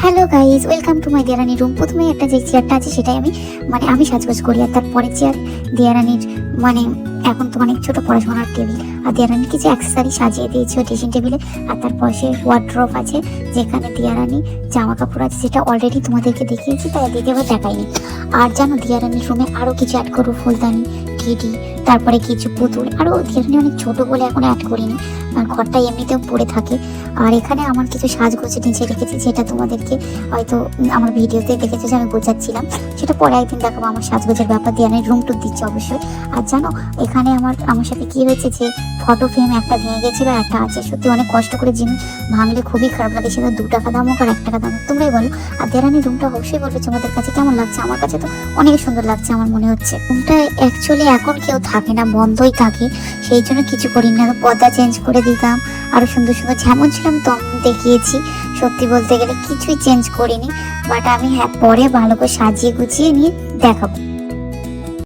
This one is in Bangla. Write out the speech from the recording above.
Hello guys, welcome to my Diyarani room. প্রথমে একটা যে চেয়ারটা আছে সেটাই আমি সাজগোজ করি, আর তারপরে চেয়ার দিয়ারানির এখন তো অনেক ছোট পড়াশোনার টেবিল, আর দিয়ারানি কিছু অ্যাক্সেসরি সাজিয়ে দিয়েছে ড্রেসিং টেবিলে। আর তারপর সে ওয়ার্ড্রপ আছে যেখানে দিয়ারানি জামা কাপড় আছে, সেটা অলরেডি তোমাদেরকে দেখিয়েছি, তাই দ্বিতীয়বার দেখাইনি। আর জানো দিয়ারানির রুমে আরও কিছু অ্যাড করবো, ফুলদানি, ঘিটি, তারপরে কিছু পুতুল। আরও দিয়ারানি অনেক ছোট বলে এখন অ্যাড করিনি, আর ঘরটা এমনিতেও পড়ে থাকে। আর এখানে আমার কিছু সাজগোজ নিচে রেখেছি, যেটা তোমাদেরকে হয়তো আমার ভিডিওতে দেখেছো যে আমি বোঝাচ্ছিলাম, সেটা পরে একদিন দেখাবো। আমার সাজগোজের ব্যাপার দিয়ে আমি রুম টুর দিচ্ছি অবশ্যই। আর জানো এখানে আমার সাথে কি হয়েছে, যে ফটো ফ্রেম একটা ভেঙে গেছিলো, একটা আছে। সত্যি অনেক কষ্ট করে জিনিস ভাঙলে খুবই খারাপ লাগে, সেটা 2 টাকা দাম হোক আর 1 টাকা দাম হোক, তোমরাই বলো। আর দেরানির রুমটা অবশ্যই বলবে তোমাদের কাছে কেমন লাগছে। আমার কাছে তো অনেক সুন্দর লাগছে, আমার মনে হচ্ছে। রুমটা অ্যাকচুয়ালি এখন কেউ থাকে না, বন্ধই থাকে, সেই জন্য কিছু করি না, পর্দা চেঞ্জ করে দিতাম। আরো সুন্দর সুন্দর যেমন ছিল আমি তখন দেখিয়েছি। সত্যি বলতে গেলে কিছুই চেঞ্জ করিনি, বাট আমি পরে ভালো করে সাজিয়ে গুছিয়ে নিয়ে দেখাবো।